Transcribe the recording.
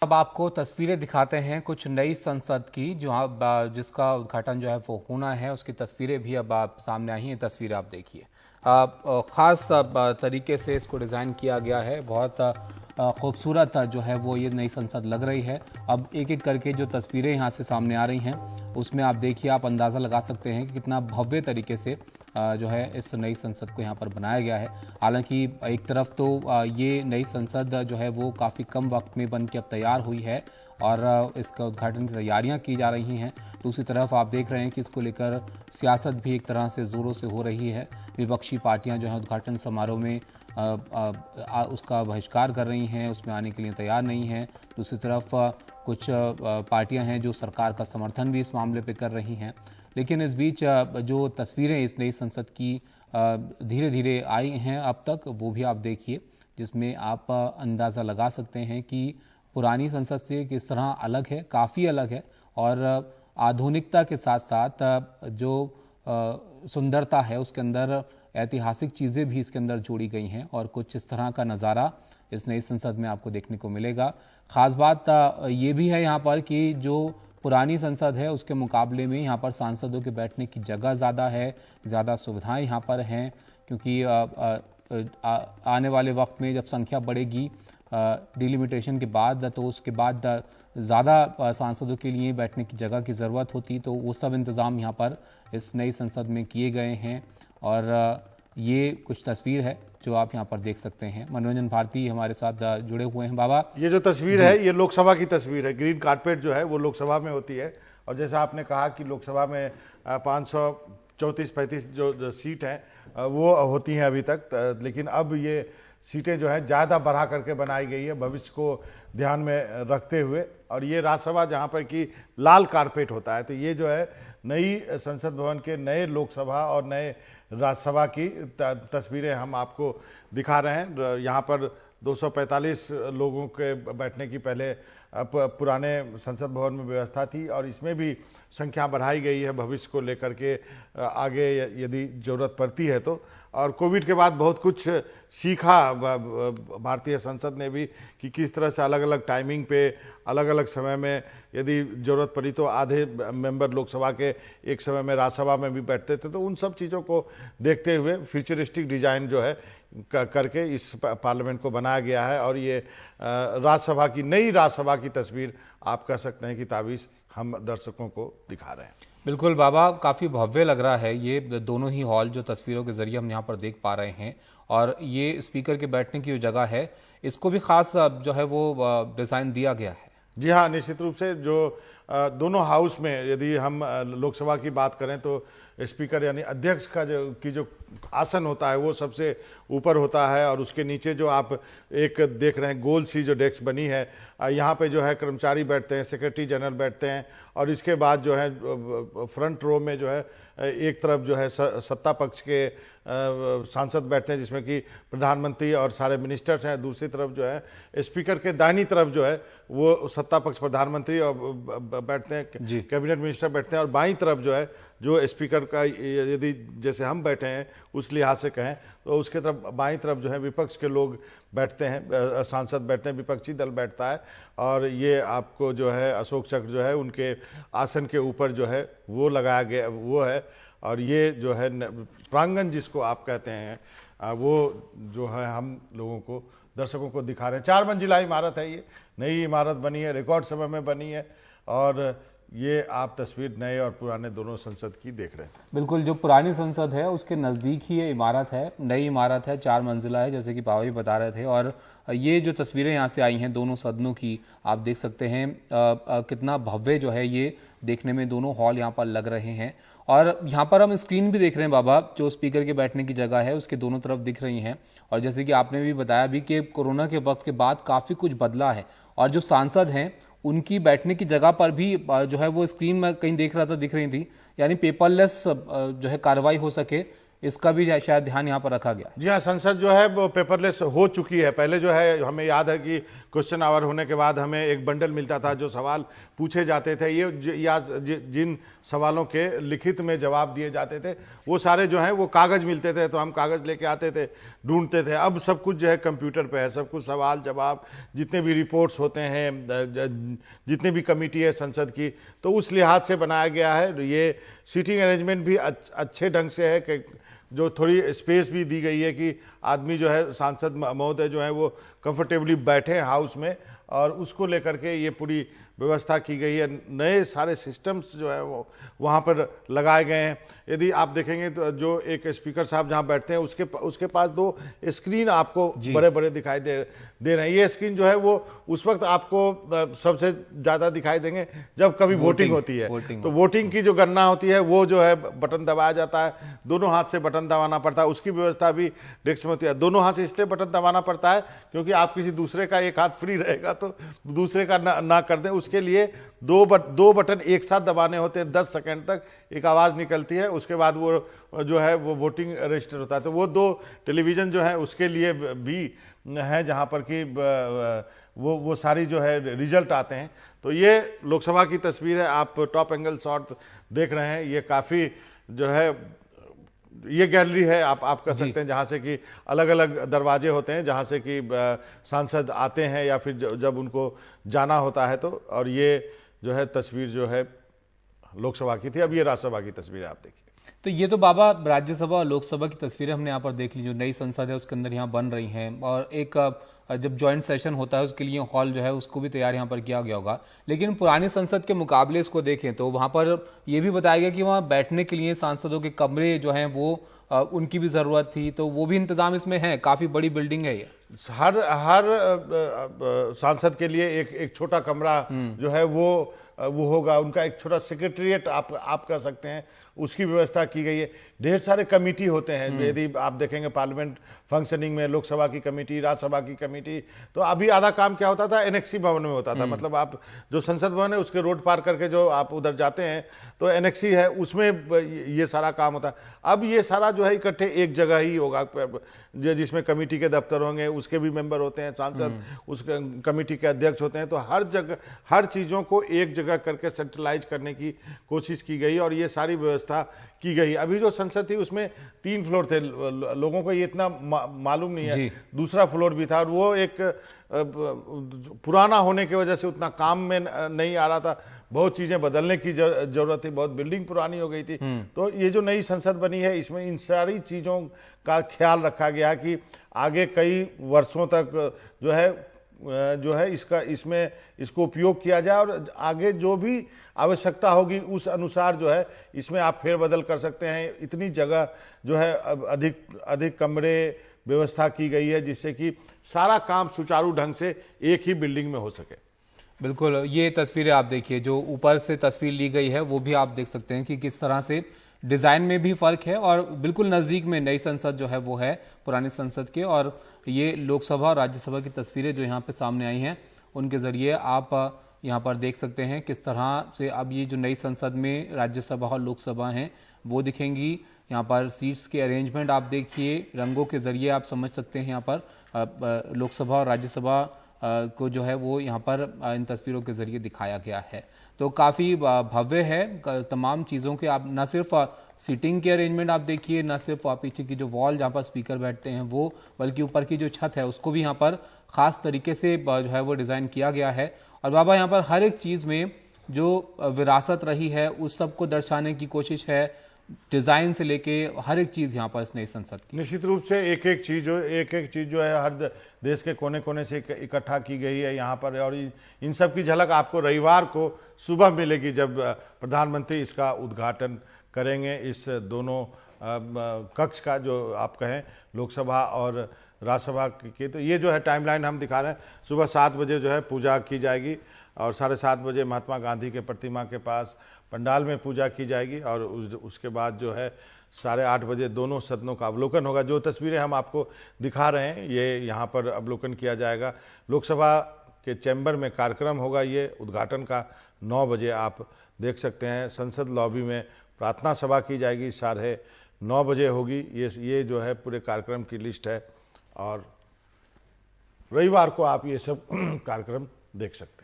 अब आपको तस्वीरें दिखाते हैं कुछ नई संसद की जिसका उद्घाटन जो है वो होना है, उसकी तस्वीरें भी अब आप सामने आई हैं। तस्वीरें आप देखिए, ख़ास तरीके से इसको डिज़ाइन किया गया है। बहुत खूबसूरत जो है वो ये नई संसद लग रही है। अब एक एक करके जो तस्वीरें यहाँ से सामने आ रही हैं उसमें आप देखिए, आप अंदाज़ा लगा सकते हैं कि कितना भव्य तरीके से जो है इस नई संसद को यहाँ पर बनाया गया है। हालांकि एक तरफ तो ये नई संसद जो है वो काफ़ी कम वक्त में बन के अब तैयार हुई है और इसका उद्घाटन की तैयारियां की जा रही हैं। दूसरी तरफ आप देख रहे हैं कि इसको लेकर सियासत भी एक तरह से ज़ोरों से हो रही है। विपक्षी पार्टियां जो हैं उद्घाटन समारोह में उसका बहिष्कार कर रही हैं, उसमें आने के लिए तैयार नहीं हैं। दूसरी तरफ कुछ पार्टियां हैं जो सरकार का समर्थन भी इस मामले पे कर रही हैं। लेकिन इस बीच जो तस्वीरें इस नई संसद की धीरे धीरे आई हैं अब तक, वो भी आप देखिए, जिसमें आप अंदाज़ा लगा सकते हैं कि पुरानी संसद से किस तरह अलग है, काफ़ी अलग है। और आधुनिकता के साथ साथ जो सुंदरता है उसके अंदर ऐतिहासिक चीज़ें भी इसके अंदर जोड़ी गई हैं और कुछ इस तरह का नज़ारा इस नई संसद में आपको देखने को मिलेगा। ख़ास बात ये भी है यहाँ पर कि जो पुरानी संसद है उसके मुकाबले में यहाँ पर सांसदों के बैठने की जगह ज़्यादा है, ज़्यादा सुविधाएं यहाँ पर हैं, क्योंकि आने वाले वक्त में जब संख्या बढ़ेगी डिलिमिटेशन के बाद, तो उसके बाद ज़्यादा सांसदों के लिए बैठने की जगह की ज़रूरत होती, तो वो सब इंतज़ाम यहाँ पर इस नई संसद में किए गए हैं। और ये कुछ तस्वीर है जो आप यहाँ पर देख सकते हैं। मनोरंजन भारती हमारे साथ जुड़े हुए हैं। बाबा, ये जो तस्वीर है ये लोकसभा की तस्वीर है। ग्रीन कारपेट जो है वो लोकसभा में होती है, और जैसा आपने कहा कि लोकसभा में 534-35 जो सीट हैं वो होती हैं अभी तक, लेकिन अब ये सीटें जो है ज़्यादा बढ़ा करके बनाई गई है भविष्य को ध्यान में रखते हुए। और ये राज्यसभा जहाँ पर कि लाल कारपेट होता है, तो ये जो है नई संसद भवन के नए लोकसभा और नए राज्यसभा की तस्वीरें हम आपको दिखा रहे हैं। यहाँ पर 245 लोगों के बैठने की पहले पुराने संसद भवन में व्यवस्था थी, और इसमें भी संख्या बढ़ाई गई है भविष्य को लेकर के आगे यदि ज़रूरत पड़ती है तो। और कोविड के बाद बहुत कुछ सीखा भारतीय संसद ने भी कि किस तरह से अलग अलग टाइमिंग पे अलग अलग समय में यदि ज़रूरत पड़ी तो आधे मेंबर लोकसभा के एक समय में राज्यसभा में भी बैठते थे। तो उन सब चीज़ों को देखते हुए फ्यूचरिस्टिक डिज़ाइन जो है करके इस पार्लियामेंट को बनाया गया है। और ये राज्यसभा की नई राज्यसभा की तस्वीर आप कह सकते हैं कि ताबीज़ हम दर्शकों को दिखा रहे हैं। बिल्कुल बाबा, काफ़ी भव्य लग रहा है ये दोनों ही हॉल जो तस्वीरों के जरिए हम यहाँ पर देख पा रहे हैं। और ये स्पीकर के बैठने की जो जगह है इसको भी खास जो है वो डिज़ाइन दिया गया है। जी हाँ, निश्चित रूप से जो दोनों हाउस में यदि हम लोकसभा की बात करें तो स्पीकर यानी अध्यक्ष का जो आसन होता है वो सबसे ऊपर होता है, और उसके नीचे जो आप एक देख रहे हैं गोल सी जो डेस्क बनी है, यहाँ पे जो है कर्मचारी बैठते हैं, सेक्रेटरी जनरल बैठते हैं। और इसके बाद जो है फ्रंट रो में जो है एक तरफ जो है सत्ता पक्ष के सांसद बैठते हैं, जिसमें कि प्रधानमंत्री और सारे मिनिस्टर्स हैं। दूसरी तरफ जो है स्पीकर के दाहिनी तरफ जो है वो सत्ता पक्ष प्रधानमंत्री और बैठते हैं, कैबिनेट मिनिस्टर बैठते हैं। और बाईं तरफ जो है जो स्पीकर का यदि जैसे हम बैठे हैं उस लिहाज से कहें तो उसके तरफ बाईं तरफ जो है विपक्ष के लोग बैठते हैं, सांसद बैठते हैं, विपक्षी दल बैठता है। और ये आपको जो है अशोक चक्र जो है उनके आसन के ऊपर जो है वो लगाया गया वो है। और ये जो है प्रांगण जिसको आप कहते हैं वो जो है हम लोगों को दर्शकों को दिखा रहे हैं। 4 मंजिला इमारत है, ये नई इमारत बनी है, रिकॉर्ड समय में बनी है। और ये आप तस्वीर नए और पुराने दोनों संसद की देख रहे हैं। बिल्कुल, जो पुरानी संसद है उसके नज़दीक ही ये इमारत है, नई इमारत है, 4 मंजिला है, जैसे कि पावा भी बता रहे थे। और ये जो तस्वीरें यहाँ से आई हैं दोनों सदनों की, आप देख सकते हैं कितना भव्य जो है ये देखने में दोनों हॉल यहाँ पर लग रहे हैं। और यहाँ पर हम स्क्रीन भी देख रहे हैं बाबा, जो स्पीकर के बैठने की जगह है उसके दोनों तरफ दिख रही हैं। और जैसे कि आपने भी बताया भी कि कोरोना के वक्त के बाद काफ़ी कुछ बदला है, और जो सांसद हैं उनकी बैठने की जगह पर भी जो है वो स्क्रीन में कहीं देख रहा था दिख रही थी, यानी पेपरलेस जो है कार्रवाई हो सके, इसका भी शायद ध्यान यहाँ पर रखा गया। जी हाँ, संसद जो है वो पेपरलेस हो चुकी है। पहले जो है हमें याद है कि क्वेश्चन आवर होने के बाद हमें एक बंडल मिलता था जो सवाल पूछे जाते थे, जिन सवालों के लिखित में जवाब दिए जाते थे वो सारे जो है वो कागज मिलते थे, तो हम कागज लेके आते थे, ढूंढते थे। अब सब कुछ जो है कंप्यूटर पे है, सब कुछ सवाल जवाब, जितने भी रिपोर्ट्स होते हैं, जितनी भी कमेटी है संसद की, तो उस लिहाज से बनाया गया है। ये सीटिंग अरेंजमेंट भी अच्छे ढंग से है कि जो थोड़ी स्पेस भी दी गई है कि आदमी जो है, सांसद महोदय जो है वो कंफर्टेबली बैठे हाउस में, और उसको लेकर के ये पूरी व्यवस्था की गई है। नए सारे सिस्टम्स जो है वो वहाँ पर लगाए गए हैं। यदि आप देखेंगे तो जो एक स्पीकर साहब जहाँ बैठते हैं उसके पास 2 स्क्रीन आपको बड़े बड़े दिखाई दे रहे हैं। ये स्क्रीन जो है वो उस वक्त आपको सबसे ज़्यादा दिखाई देंगे जब कभी वोटिंग होती है, तो वोटिंग की जो गणना होती है वो जो है बटन दबाया जाता है, दोनों हाथ से बटन दबाना पड़ता है। उसकी व्यवस्था भी डेस्क में होती है। दोनों हाथ से इसलिए बटन दबाना पड़ता है क्योंकि आप किसी दूसरे का एक हाथ फ्री रहेगा तो दूसरे का ना कर दें, उसके लिए 2 बटन एक साथ दबाने होते हैं। 10 सेकंड तक एक आवाज निकलती है, उसके बाद वो जो है वो वोटिंग रजिस्टर होता है। तो वो 2 टेलीविजन जो है उसके लिए भी है जहां पर कि वो सारी जो है रिजल्ट आते हैं। तो ये लोकसभा की तस्वीर है, आप टॉप एंगल शॉट देख रहे हैं। ये काफी जो है ये गैलरी है, आप कह सकते हैं, जहां से कि अलग अलग दरवाजे होते हैं जहां से कि सांसद आते हैं या फिर जब उनको जाना होता है तो। और ये जो है तस्वीर जो है लोकसभा की थी, अब ये राज्यसभा की तस्वीर है, आप देखिए। तो ये तो बाबा राज्यसभा और लोकसभा की तस्वीरें हमने यहाँ पर देख ली, जो नई संसद है उसके अंदर यहाँ बन रही हैं, और एक जब ज्वाइंट सेशन होता है उसके लिए हॉल जो है उसको भी तैयार यहाँ पर किया गया होगा। लेकिन पुरानी संसद के मुकाबले इसको देखें तो वहाँ पर ये भी बताया गया कि वहाँ बैठने के लिए सांसदों के कमरे जो हैं वो उनकी भी जरूरत थी, तो वो भी इंतजाम इसमें है। काफी बड़ी बिल्डिंग है ये। हर सांसद के लिए एक छोटा कमरा जो है वो होगा, उनका एक छोटा सेक्रेटेरिएट आप कह सकते हैं, उसकी व्यवस्था की गई है। ढेर सारे कमेटी होते हैं, यदि आप देखेंगे पार्लियामेंट फंक्शनिंग में, लोकसभा की कमेटी, राज्यसभा की कमेटी। तो अभी आधा काम क्या होता था, एनेक्सी भवन में होता था। मतलब आप जो संसद भवन है उसके रोड पार करके जो आप उधर जाते हैं तो एनेक्सी है, उसमें ये सारा काम होता है। अब ये सारा जो है इकट्ठे एक जगह ही होगा, जिसमें कमेटी के दफ्तर होंगे, उसके भी मेंबर होते हैं, सांसद उस कमेटी के अध्यक्ष होते हैं। तो हर जगह हर चीज़ों को एक जगह करके सेंट्रलाइज करने की कोशिश की गई और ये सारी व्यवस्था की गई। अभी जो संसद थी उसमें 3 फ्लोर थे, लोगों को ये इतना मालूम नहीं है। दूसरा फ्लोर भी था और वो एक पुराना होने की वजह से उतना काम में नहीं आ रहा था, बहुत चीजें बदलने की जरूरत थी, बहुत बिल्डिंग पुरानी हो गई थी। तो ये जो नई संसद बनी है इसमें इन सारी चीजों का ख्याल रखा गया कि आगे कई वर्षों तक जो है इसको उपयोग किया जाए और आगे जो भी आवश्यकता होगी उस अनुसार जो है इसमें आप फेरबदल कर सकते हैं। इतनी जगह जो है अधिक कमरे व्यवस्था की गई है जिससे कि सारा काम सुचारू ढंग से एक ही बिल्डिंग में हो सके। बिल्कुल, ये तस्वीरें आप देखिए, जो ऊपर से तस्वीर ली गई है वो भी आप देख सकते हैं कि किस तरह से डिजाइन में भी फर्क है, और बिल्कुल नजदीक में नई संसद जो है वो है पुरानी संसद के। और ये लोकसभा और राज्यसभा की तस्वीरें जो यहाँ पे सामने आई हैं उनके जरिए आप यहाँ पर देख सकते हैं किस तरह से अब ये जो नई संसद में राज्यसभा और लोकसभा हैं वो दिखेंगी। यहाँ पर सीट्स के अरेंजमेंट आप देखिए, रंगों के जरिए आप समझ सकते हैं यहाँ पर लोकसभा और राज्यसभा को जो है वो यहाँ पर इन तस्वीरों के जरिए दिखाया गया है। तो काफ़ी भव्य है तमाम चीज़ों के। आप न सिर्फ सीटिंग के अरेंजमेंट आप देखिए, न सिर्फ पीछे की जो वॉल जहाँ पर स्पीकर बैठते हैं वो, बल्कि ऊपर की जो छत है उसको भी यहाँ पर ख़ास तरीके से जो है वो डिज़ाइन किया गया है। और बाबा यहाँ पर हर एक चीज़ में जो विरासत रही है उस सब को दर्शाने की कोशिश है, डिजाइन से लेके हर एक चीज यहाँ पर इस नई संसद की। निश्चित रूप से एक एक चीज जो है हर देश के कोने कोने से इकट्ठा की गई है यहाँ पर, और इन सब की झलक आपको रविवार को सुबह मिलेगी जब प्रधानमंत्री इसका उद्घाटन करेंगे, इस दोनों कक्ष का, जो आप कहें लोकसभा और राज्यसभा की। तो ये जो है टाइमलाइन हम दिखा रहे हैं। सुबह 7 बजे जो है पूजा की जाएगी और 7:30 बजे महात्मा गांधी के प्रतिमा के पास पंडाल में पूजा की जाएगी, और उसके बाद जो है 8:30 बजे दोनों सदनों का अवलोकन होगा। जो तस्वीरें हम आपको दिखा रहे हैं ये यहाँ पर अवलोकन किया जाएगा। लोकसभा के चैम्बर में कार्यक्रम होगा, ये उद्घाटन का 9 बजे आप देख सकते हैं। संसद लॉबी में प्रार्थना सभा की जाएगी, 9:30 बजे होगी। ये जो है पूरे कार्यक्रम की लिस्ट है। और रविवार को आप ये सब कार्यक्रम देख सकते हैं।